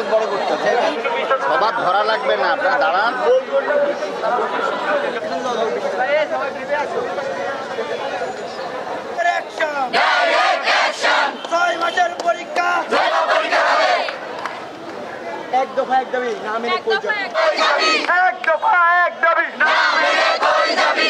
Stage বড় করতে সবার ধরা লাগবে না, আপনারা দাঁড়ান। এক দফা এক দাবি না মেনে কই যাবে, এক দফা এক দাবি না মেনে কই যাবি।